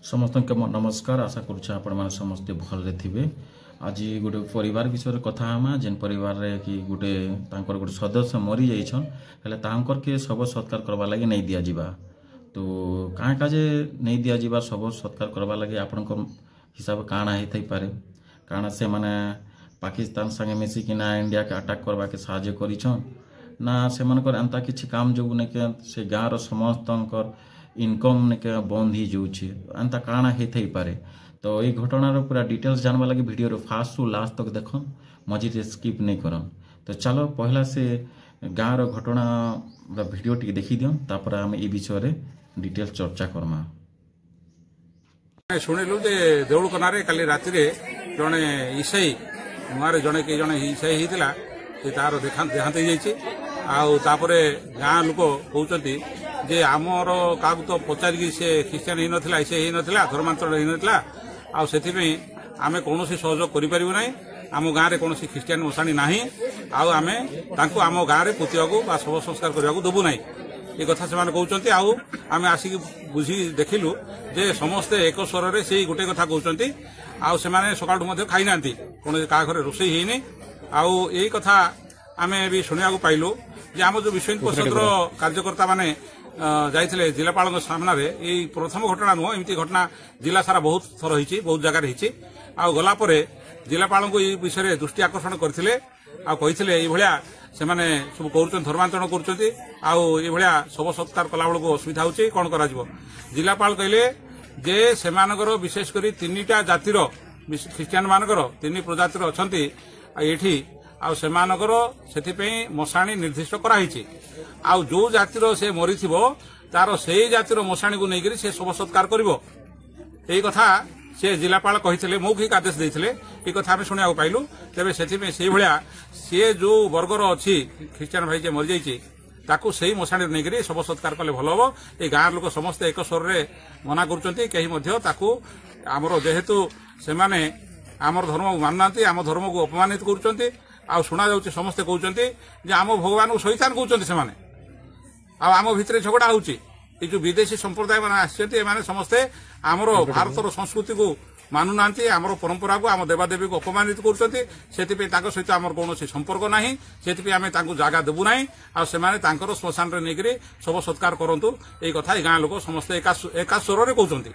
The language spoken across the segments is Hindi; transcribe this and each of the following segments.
समस्त के नमस्कार। आशा करुच्छे आपण मैंने समस्ते भल थे। आज गोटे परिवार विषय कथा हमा जेन परिवार रे कि गोटे तांकर गोटे सदस्य मरी जाइछन हेले तांकर के शव सत्कार करबा लगी नहीं दिया जिबा। तो काँ काजे नहीं दिया जिबा शव सत्कार करबा लगी आपण हिसाब काଣା है थई पारे काଣା से माने पाकिस्तान संगे मिसिकिना इंडिया के अटैक करबा के साहाय्य करिछन ना से मनकर एंता किछि काम जो ने के से गाँव समस्तंकर इनकम ने के बंद ही जाऊँचे एंता काଣା है थई पारे। तो ये घटनार पूरा डिटेल्स जानवा लगे वीडियो फास्ट टू लास्ट तक देखन मझे स्किप नहीं करन। तो चलो पहला से गाँव घटना वीडियो टी देखी दियन तापर आम ए विषय डिटेल्स चर्चा करमा। शुणिलु जे देउलकनारे काली राति रे जने ईसाई नुआरे जने के जने ईसाई हितला से तार देहांत हो जाइछि। आउ तापरे गाँ लोक कहउचंती जे आमर काकु तो पचारिकी से ख्रीस्टियान ही नथिला ईसाई ही नथिला धर्मांतर ही नथिला आउ सेथिपई आमे कोनोसी सहयोग करि परिबो नै। आम गाँ रे कोनोसी ख्रीस्टियान मसाणी नाही आउ आमे तांको आम गाँ रे पुतियाको बा शव संस्कार करबाको दबु नै ये कथा से कहते। आउ आम आसिक बुझी देखिलु जे समस्ते एक स्वर से से गोटे कथा कहते। आउ से सकाळु खाई ना कौन क्या घर रोषे होनी आउ यही कथा आम भी शुणा पाइलु जे आम जो विश्व हिंदू परिषद कार्यकर्ता माने जाइथिले जिलापाल सामना रे यही प्रथम घटना नुह एमती घटना जिला सारा बहुत थर होती बहुत जगार होती। आउ गला जिलापाल को ये विषय दृष्टि आकर्षण करथिले आ कहिथिले एई भलिया से माने सब करूछन धर्मांतरण करूछंती आउ ए भलिया शव सत्कार कला बेलको असुविधा होची कोन करा जिवो। जिलापाल कहले जे सेमानकर विशेष करी तीनटा जातिर ख्रीस्टियान मानकर तीन प्रजातिर अछंती एठी आउ सेमानकर सेथिपई मसाणी निर्दिष्ट करा हिची आउ जो जातिर से मरिथिबो तार सेही जातिर मसाणी को नेगिरी से शव सत्कार करिवो एई कथा से जिलापाल कही मौखिक आदेश देते ये कथा आम शुणा पाइलु। तेरे से भाया सी जो वर्गर अच्छी ख्रीस्टियान भाई जे मरी जाइए ताकू से मशाणी नहीं शव सत्कार कले भल हम। ये गाँव लोक समस्ते एक स्वर में मना कर जेहेतु से आमर धर्म को मानुना आम धर्म को अपमानित कर शुणा जा समस्ते कहते आम भगवान को शैतान कहते से आम भितर झगड़ा होची जो विदेशी संप्रदाय मैंने आसने समस्ते आमर भारतर संस्कृति को मानुना आमर परंपरा को आम देवादेवी को अपमानित कर सहित आमर कौन संपर्क ना से जगह देवु ना आर श्मशान नहीं शव सत्कार करूँ ये कथा गाँ लोक समस्ते एका स्वर में कहते।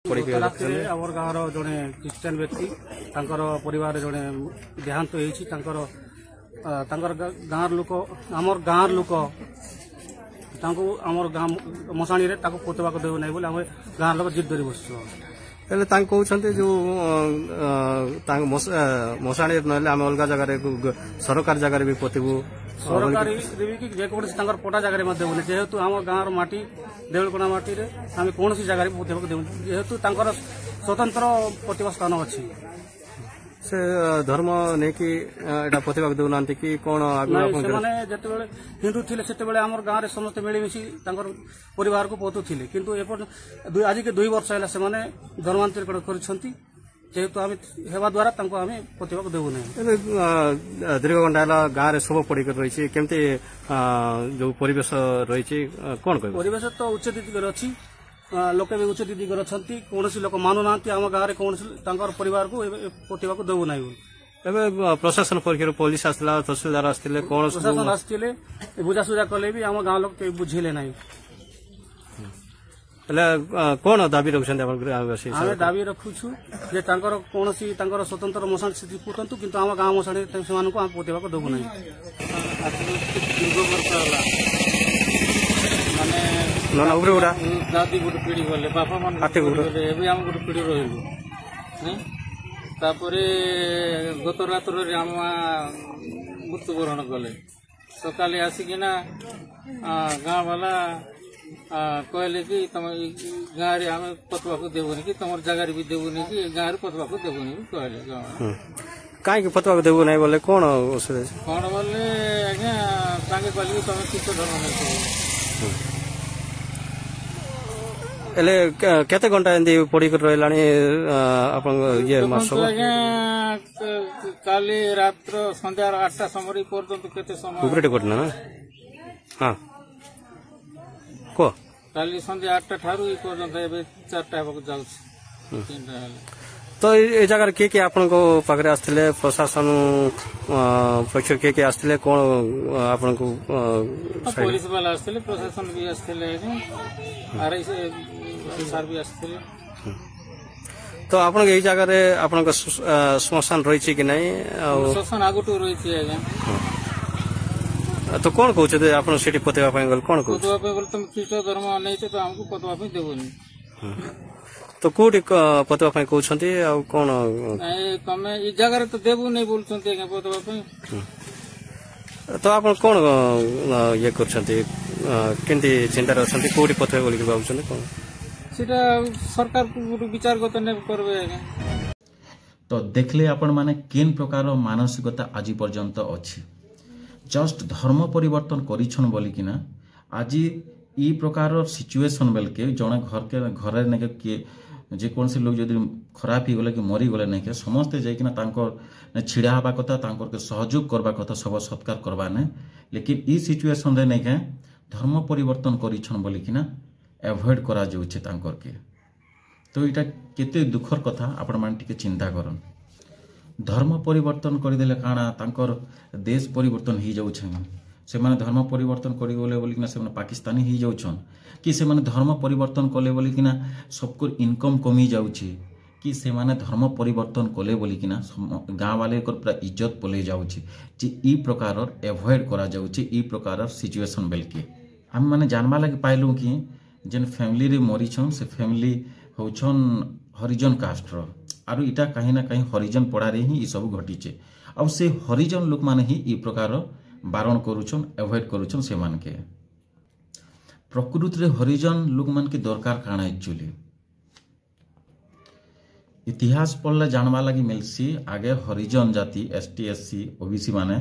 गाँव जड़े ख्रीस्टियान व्यक्ति परिवार जड़े देहांत गाँव लोक आमर गाँव लोक आमर गाँ मशाणी पोतवाक देव ना बोले आम गाँव लोग जिद धरी बस कहते जो मशाणी ना आम अलग जगह सरकार जगह भी पोतबू सरकारी जेकोसी पटा जगह देवनी जेहेतु आम गाँव माटी देउलकना माटी आम कौन जगह पोतवाक देव जेहेतु स्वतंत्र प्रतिभा स्थान अच्छी से धर्म नहीं कि पोतवाक देना कि कौन जिते हिंदू थे से आम गाँव में समस्त मिलमिशी परिवार को पोतुले किंतु आज के 2 वर्ष है से धर्मांतरण कर जेहेतु आम हेबा द्वारा आम पोतवाक देवु ना। दीर्घ घंटा है गाँव में शव पड़ रही केमती जो परिवेश रही कौन कह परिवेश तो उच्च दिगर अच्छी लोके भी उच्च दिगर अच्छा कौन लोक मानुना आम गाँव में कौन परिवार को पोतवाक देवु ना। प्रशासन पक्ष पुलिस आसला तहसीलदार आसते कौन प्रशासन आसते बुझासुझा कले भी आम गाँव लोग बुझेले ना। कौन दाबी रखुछन आम दाबी रखुछु जे कौन स्वतंत्र मशाणी से पोतंतु किंतु आम गाँव मशाणी से आम पोतवाक देवु ना। दादी गोटे पीढ़ी गले बापा मान गले आम गोटे पीढ़ी रही गत रात्र आम मृत्युवरण कले सकाले आसिकिना गाँ वाला कहले कि तुम गाँव रे आम पोतवाक देवनी कि तुम जगह भी देवनी कि गाँव पोतवाक देवनी कहले कहीं पोतवाक देवु ना बोले कौन कौन बोले आज्ञा तांगे कहले कि तुम किस धर्म नहीं केते घंटा एंदी पड़ी कर रहला ये मास काली रात्र संध्या 8टा समय पर्यंत केते समय घटना ना हाँ को କାଲି ସନ୍ଧ୍ୟା 8ଟା ଠାରୁ ଏ ପର୍ଯ୍ୟନ୍ତ ଏବେ 4ଟା ହେବାକୁ ଯାଉଛି 3ଟା ହେଲେ। ତ ଏ ଜାଗାରେ କିଏ କିଏ ଆପଣଙ୍କ ପାଖରେ ଆସିଥିଲେ ପ୍ରଶାସନ ପକ୍ଷରୁ କିଏ କିଏ ଆସିଥିଲେ କଣ ଆପଣଙ୍କୁ ପୋଲିସ ବାଲା ଆସିଥିଲେ ପ୍ରଶାସନ ବି ଆସିଥିଲେ ଆର୍ଆଇ ସାର୍ ବି ଆସିଥିଲେ। ତ ଆପଣଙ୍କ ଏଇ ଜାଗାରେ ଆପଣଙ୍କ ଶ୍ମଶାନ ରହିଛି କି ନାହିଁ ଆଉ ଶ୍ମଶାନ ଆଗଠୁ ରହିଛି ଆଜ୍ଞା। ତ କଣ କହୁଛନ୍ତି ଆପଣ ସେଠି ପୋତେଇବା ପାଇଁ ଗଲେ କଣ କହୁଛନ୍ତି? ପୋତିବା ପାଇଁ ଗଲେ ତମେ ଖ୍ରୀଷ୍ଟ ଧର୍ମ ନେଇଛ ତ ଆମକୁ ପୋତିବା ପାଇଁ ଦେବୁନି। ତ କୋଉଠି ପୋତିବା ପାଇଁ କହୁଛନ୍ତି ଆଉ କଣ ତମେ ଏଇ ଜାଗାରେ ତ ଦେବୁନି ବୋଲୁଛନ୍ତି ଆଜ୍ଞା ପୋତିବା ପାଇଁ। ତ ଆପଣ କଣ ଇଏ କରୁଛନ୍ତି କେମିତି ଚିନ୍ତାରେ ଅଛନ୍ତି କୋଉଠି ପୋତିବେ ବୋଲିକି ଭାବୁଛନ୍ତି କଣ? ସେଟା ସରକାରକୁ ଗୋଟେ ବିଚାରଗତ କରିବେ ଆଜ୍ଞା। ତ ଦେଖିଲେ ଆପଣ ମାନେ କେନ୍ ପ୍ରକାର ମାନସିକତା ଆଜି ପର୍ଯ୍ୟନ୍ତ ଅଛି। ଜଷ୍ଟ ଧର୍ମ ପରିବର୍ତ୍ତନ କରିଛନ୍ ବୋଲିକିନା ଆଜି ଇ ପ୍ରକାର ସିଚୁଏସନ୍ ବେଲକେ ଜଣେ ଘରେ ନାଇକେ କିଏ ଯେକୌଣସି ଲୋକ ଯଦି ଖରାପ ହେଇଗଲେ କି ମରିଗଲେ ନାଇକେ ସମସ୍ତେ ଯାଇକିନା ତାଙ୍କର ଛିଡ଼ା ହେବା କଥା ତାଙ୍କର ସହଯୋଗ କରିବା କଥା ସବ ସତ୍କାର କରବା ନେ ଲେକିନ୍ ଇ ସିଚୁଏସନ୍ରେ ନାଇକେ ଧର୍ମ ପରିବର୍ତ୍ତନ କରିଛନ୍ ବୋଲିକିନା ଏଭଏଡ୍ କରାଯାଉଛି ତାଙ୍କରକେ। ତ ଏଇଟା କେତେ ଦୁଃଖର କଥା ଆପଣମାନେ ଟିକେ ଚିନ୍ତା କରନ୍। ଧର୍ମ ପରିବର୍ତ୍ତନ କରିଦେଲେ କାଣା ତାଙ୍କର ଦେଶ ପରିବର୍ତ୍ତନ ହେଇଯାଉଛେ ସେମାନେ ଧର୍ମ ପରିବର୍ତ୍ତନ କରିଗଲେ ବୋଲିକିନା ସେମାନେ ପାକିସ୍ତାନୀ ହେଇଯାଉଛନ୍ କି ସେମାନେ ଧର୍ମ ପରିବର୍ତ୍ତନ କଲେ ବୋଲିକିନା ସବକୁ ଇନକମ୍ କମି ଯାଉଛି କି ସେମାନେ ଧର୍ମ ପରିବର୍ତ୍ତନ କଲେ ବୋଲିକିନା ଗାଁ ବାଲେଙ୍କର ପୁରା ଇଜ୍ଜତ ପଲେଇ ଯାଉଛି ଯେ ଇ ପ୍ରକାରର ଏଭଏଡ୍ କରାଯାଉଛି ଇ ପ୍ରକାରର ସିଚୁଏସନ୍ ବେଲକେ ଆମେ ମାନେ ଜାନବା ଲାଗି ପାଇଲୁ କି ଯେନ୍ ଫ୍ୟାମିଲିରେ ମରିଛନ୍ ସେ ଫ୍ୟାମିଲି ହଉଛନ୍ ହରିଜନ କାଷ୍ଟର ଆରୁ ଇଟା କାହିଁ ନା କାହିଁ ହରିଜନ ପଡ଼ାରେ ହିଁ ଏସବୁ ଘଟିଛେ ଆଉ ସେ ହରିଜନ ଲୋକମାନେ ହିଁ ଇ ପ୍ରକାର ବାରଣ କରୁଛନ୍ ଏଭଏଡ୍ କରୁଛନ୍ ସେମାନକେ। ପ୍ରକୃତିରେ ହରିଜନ ଲୋକମାନକେ ଦରକାର କାଣା ଆକ୍ଚୁଆଲି ଇତିହାସ ପଢ଼ଲେ ଜାଣବା ଲାଗି ମିଲ୍ସି ଆଗେ ହରିଜନ ଜାତି ST SC OBC ମାନେ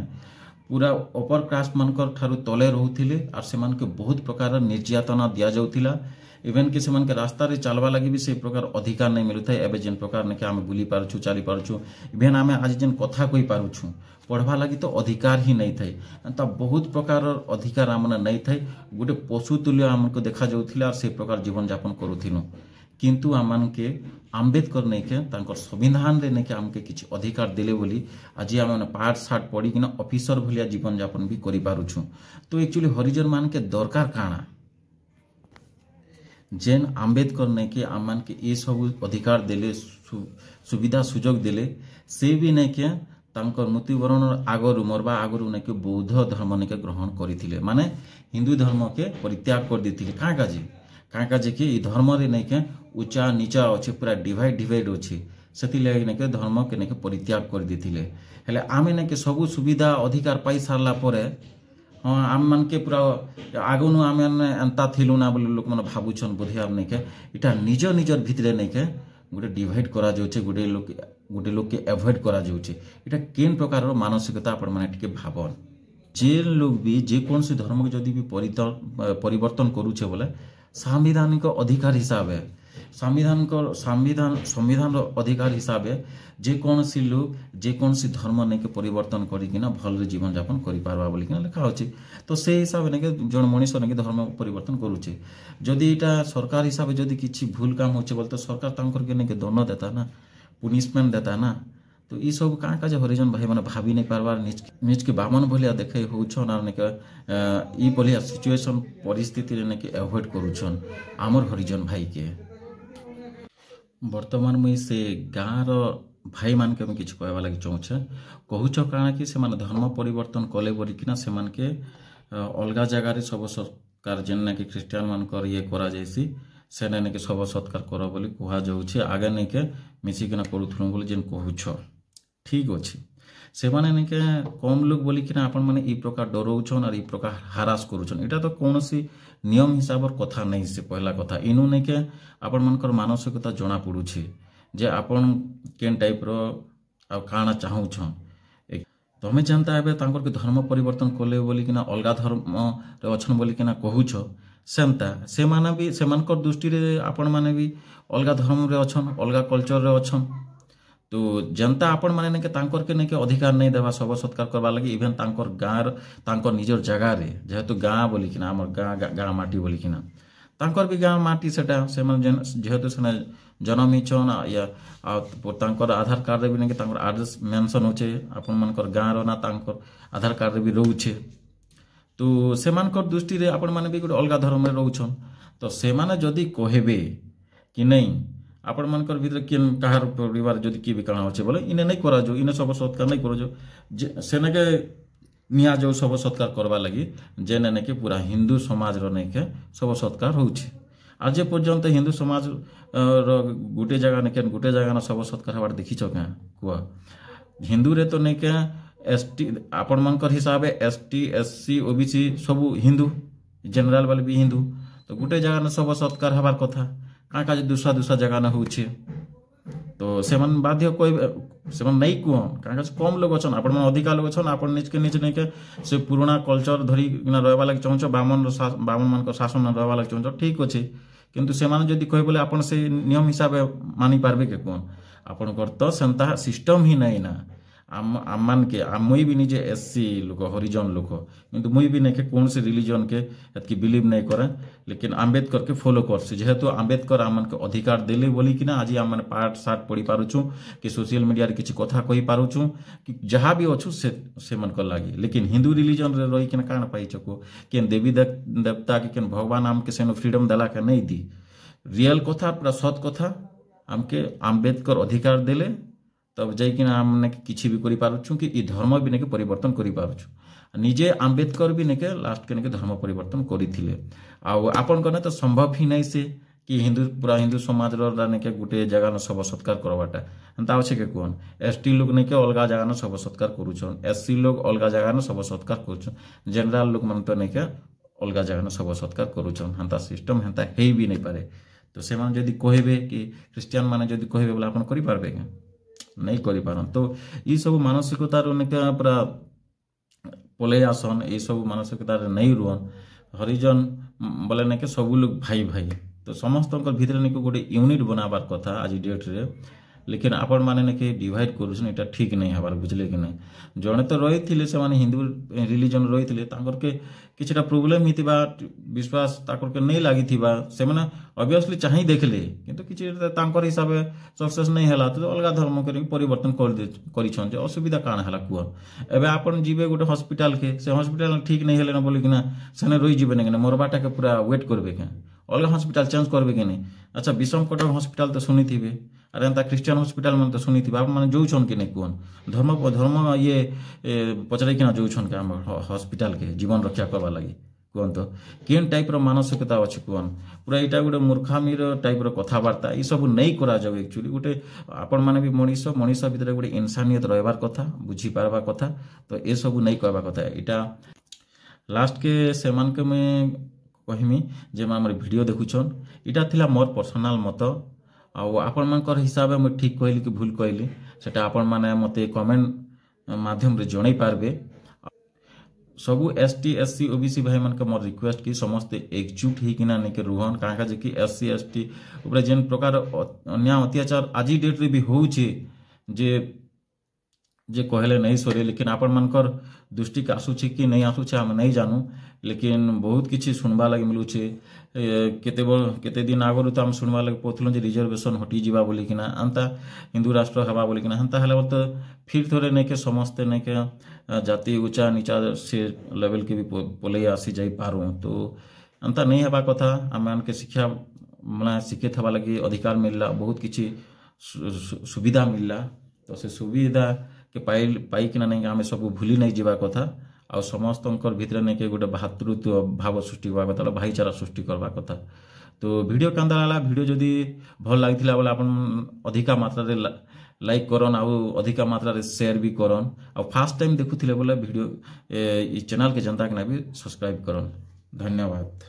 पूरा अपर कास्ट मानकर ठारू तले रोहुथिले आर सेमानके बहुत प्रकार निर्यातना दिया जाउथिला इवेन कि सेमानके रास्ता रे चलवा लगी भी से प्रकार अधिकार नहीं मिलुଥାଏ एबे जेन प्रकार ने के आमे बुली पारछु चली पारछु इवेन आमे आज जेन कथा कोई पारछु पढ़वा लगी तो अधिकार ही नहीं थाई त बहुत प्रकार अधिकार आमने नहीं थाई गोटे पशु तुल्य आमको देखा जाउथिला आर से प्रकार जीवन यापन करूथिनु किंतु आमनके आम्बेडकर नहीं के तांकर संविधान रे नहीं के आमके किछि अधिकार दिले बोली आज आम पाठ साठ पढ़ी किना ऑफिसर भलिया जीवन यापन भी करि पारुछु। तो एक्चुअली हरिजन मान के दरकार काना जेन आम्बेडकर नहीं के आम मान के ये सब अधिकार दिले सुविधा सुजोग दिले से भी नहीं के तांकर मृत्युवरण आगरु मरबा आगरु नहीं के बौद्ध धर्म नहीं के ग्रहण करथिले माने हिंदू धर्म के परित्याग कर देथिले काका जे कि धर्म रे नहीं के ऊंचा नीचा अच्छे पूरा डिवाइड अच्छे से नहीं के धर्म के नहीं के परित्याग कर देथिले हेले आमे नहीं के सब सुविधा अधिकार पाई सारला परे हाँ आम मान के पूरा आगनु आमे एंता थिलु ना बोली लोक मन भाबुछन बोधे आम नहीं के इटा निजर भितरे नहीं के गोटे डिवाइड करा जाउछे गोटे लोक के एवॉइड करा जाउछे इटा केन प्रकार मानसिकता आपण माने टिके भाबन जे लोग भी जे कौन से धर्म के जदि भी परिवर्तन करूछे बोले सांविधानिक अधिकार हिसाब है संविधान अधिकार हिसाब है जे कौन सी लोग जे कौन सी धर्म नहीं के परिवर्तन करिकिना भल जीवन यापन करि पारबा बोलिकिना लिखा होछि। तो से हिसाब नहीं के जन मनीष नहीं धर्म परिवर्तन करूछे जदि इटा सरकार हिसाब जदि किछि भूल काम होचे बोल तो सरकार तांकर के नहीं के दंड देता ना पुनिशमेंट देता ना। तो ये सब कहाँ का हरिजन भाई मैंने भाभी नहीं पारबार निज के बामन भलिया देखे होउछन आर नेके ई भलिया सिचुएशन परिस्थिति रे नेके एवॉइड करूछन आमर हरिजन भाई के। वर्तमान मुई से गाँव भाई मान के किछ कहवा लगी चाहूछे कहूछ काना कि से धर्म परिवर्तन कले बोलिकिना से अलगा जगार सब सरकार जेन कि ख्रीस्टियान मानकर ये करा जायसी से नहीं कि सब सत्कार कर बोली कह जाऊे आगे नहीं के मिसिकिना करूथुनु बोली जेन कहूछ ठीक अच्छे से माने नहीं के कम लोग बोलिकिना आपण माने ई प्रकार डराउछन और ई प्रकार हारास करूछन इटा तो कौन सी नियम हिसाब कथा नहीं से पहला कथा इनु नहीं के आपण मानकर मानसिकता जना पड़ुछे जे आपण केन टाइप रो आ काना चाहूछन तमे जानता है तांकर के धर्म परिवर्तन कले बोलिकिना अलगा धर्म रे अछन बोलिकिना कहूछ सेमता से माने भी सेमानकर दृष्टि रे आपण माने भी अलगा धर्म रे अछन अलगा कल्चर रे अछन। तो जनता आपण माने ने के तांकर के ने के अधिकार नहीं देवा सब सत्कार करबा लगी इवेन तांकर गाँव तांकर निजर जगह रे जेहेतु गाँ बोलिकिना हमर गाँ माटी बोलिकिना ତାଙ୍କର ବି ଗାଁ ମାଟି ସେଟା ସେମାନେ ଯେହେତୁ ସେନେ ଜନ୍ମ ହେଇଛନ୍ ତାଙ୍କର ଆଧାର କାର୍ଡ଼ରେ ବି ନାକି ତାଙ୍କର ଆଡ୍ରେସ୍ ମେନସନ୍ ହଉଛେ ଆପଣମାନଙ୍କର ଗାଁର ନା ତାଙ୍କର ଆଧାର କାର୍ଡ଼ରେ ବି ରହୁଛେ ତ ସେମାନଙ୍କର ଦୃଷ୍ଟିରେ ଆପଣମାନେ ବି ଗୋଟେ ଅଲଗା ଧର୍ମରେ ରହୁଛନ୍ ତ ସେମାନେ ଯଦି କହିବେ କି ନାଇଁ ଆପଣମାନଙ୍କର ଭିତରେ କିଏ କାହାର ପରିବାର ଯଦି କିଏ ବି କାଣା ଅଛେ ବୋଲେ ଇନେ ନାଇଁ କରାଯାଉ ଇନେ ଶବ ସତ୍କାର ନାଇଁ କରାଯାଉ ସେନେକେ ନିଆଯାଉ ଶବ ସତ୍କାର କରବା ଲାଗି ଯେନେ ନାକି ପୁରା ହିନ୍ଦୁ ସମାଜର ନାଇକେ ଶବ ସତ୍କାର ହଉଛି ଆଜ ପର୍ଯ୍ୟନ୍ତ ହିନ୍ଦୁ ସମାଜ गोटे जगह नहीं गोटे जगह शव सत्कार हबार देखिछ क्या कह हिंदू तो नहीं क्या एसटी आपण मनकर हिसाब एसटी एससी ओबीसी सब हिंदू जनरल वाले भी हिंदू तो गोटे जगह शव सत्कार हबार कथा क्या क्या दूसरा दूसरा जगह न होछे तो सेमन बाध्य कोई सेमन नहीं कह क्या कम लोग अच्छन आपण अधिका लोग अच्छन आप निज के निज नहीं के से पुराना कल्चर धरी रहा लगे चाहूँ बामन मान शासन रहा लगे चाहूँ ठीक अच्छे किंतु सेमाने जदि कहे बोले आपण से नियम हिसाब मानि पारबे के कौन आपनकर तो सेंता सिस्टम ही नहीं ना आम के मुई भी निजे एससी लोक हरिजन लोक किंतु मुई भी नहीं के कौन से रिलीजन के एतकी बिलीव नहीं करे लेकिन आम्बेडकर के फॉलो करसी जेहेतु आम्बेडकर आमन के अधिकार देले बोली कि ना आज आम मैंने पाठ साठ पढ़ी पारुछु कि सोशल मीडिया रे किछि कथा कहि पारुछु कि जहाँ भी अच्छु से मन कर लागी लेकिन हिंदू रिलीजन रे रही कि काण पाइछ को केन देवी देवता के केन भगवान आमके सेनो फ्रीडम देला के नहीं दी रियल कथा पूरा सत कथा आमके आम्बेडकर अधिकार देले तब जाइकिन आमने किछि भी करि पारुछु कि ई धर्म भी नेके परिवर्तन करि पारुछु निजे आम्बेडकर भी नेके लास्ट के नेके धर्म परिवर्तन करिथिले आ आपन कने तो संभव ही नहीं से कि हिंदू पूरा हिंदू समाज रो नेके गुटे जगह न शव सत्कार करवाटा एंता अछि के कोन एसटी लोग नेके अलगा जगह न शव सत्कार करूछन एससी लोग अलगा जगह न शव सत्कार करूछन जनरल लोग मन तो नेके अलगा जगह न शव सत्कार करूछन हंता सिस्टम हंता हेई भी नहीं पारे तो सेमान जदी कहबे कि क्रिश्चियन माने जदी कहबे बोला अपन करि पारबे के नहीं करि पारन तो ई सब मानसिकता नेके पूरा पले आसन ये सब मानसिकता नहीं रुहन हरिजन बोले नेके सब लोग भाई भाई तो समस्त भीतर नेके गोटे यूनिट बनाबार कथा आज डेट रे लेकिन आपण माने नेके डिवाइड करूछन एटा ठीक नहीं हबार बुझले कि नहीं जणे तो रही थिले से माने हिंदू रिलीजन रही थिले तांकर के किछटा प्रॉब्लम हितिबा विश्वास ताकर के नहीं लागी थिबा से माने ऑब्वियसली चाहि देखले किंतु किछि तांकर हिसाब सक्सेस नहीं हला तो अलगा धर्म के परिवर्तन करिछन जे असुविधा काण हला कुआ एबे आपण जीवे गोटे हॉस्पिटल के से हॉस्पिटल ठीक नहीं हेले न बोली कि ना सेने रही जीवे न मोरबाटा के पूरा वेट करबे के अलग हॉस्पिटल चेंज करबे के नहीं अच्छा विषम कटक हॉस्पिटल तो सुनी थिबे अरे एंता क्रिश्चियन हॉस्पिटल मन तो सुनी थिबे आप माने जोउछन कि नहीं कोन धर्म ये पचरे कि ना जोउछन के हम हॉस्पिटल के जीवन रक्षा करबा लागि कोन तो केन टाइप रो मानसिकता अछि कोन पूरा एटा गोटे मूर्खामीर टाइप रो कथावार्ता ई सब नहीं करा जाऊ एक्चुअली गोटे आपण माने भी मनीष भीतर गोटे इंसानियत रहबार कथा बुझी पारबा कथा तो ए सब नहीं कहबा कथा एटा लास्ट के सेमान के मैं कहमी जे हमर वीडियो देखुछन इटा थिला मोर पर्सनल मत आपण मानकर हिसाब में ठीक कहली कि भूल कहली सेटा आपण माने मते कमेंट माध्यम रे जणाई पारबे सबु एसटी एससी ओबीसी भाई मन के मोर रिक्वेस्ट कि समस्त एकजुट ही किना ने के रुहन काका जे कि एससी एसटी ऊपर जेन प्रकार अन्याय अत्याचार आज डेट रे भी होउछे जे कहले नहीं सरे लेकिन आपण मानकर दृष्टि के आसुछे कि नहीं आसुछे हम नहीं जानू लेकिन बहुत किछि सुनबा लगे मिलुछे केते दिन आगरु तो हम सुनबा लगे पथलो जे रिजर्वेशन हटी जीवा बोली किना अंता हिंदू राष्ट्र हवा बोली किना हंता हला तो फिर थोड़े नहीं के समस्त नहीं के जाति ऊंचा नीचा से लेवल के भी पले आसी जाई पारू तो अंता नहीं हवा कथा हम के शिक्षा माने शिक्षित हवा लगे अधिकार मिलला बहुत किछि सुविधा मिलला तो से सुविधा के पाई कि नहीं आम सब भूली नहीं जावा कथा आ समस्त भीतर नहीं के गोटे भातृत्व भाव सृष्टि करवा कथा भाईचारा सृष्टि करवा कथा तो वीडियो कांदा लाला वीडियो जदि भल लागिथिला बोले अपन अधिका मात्रा रे लाइक करन आ अधिका मात्रा रे शेयर भी करन आ फर्स्ट टाइम देखुथिले बोले वीडियो ई चैनल के जनता के ना भी सब्सक्राइब करन धन्यवाद।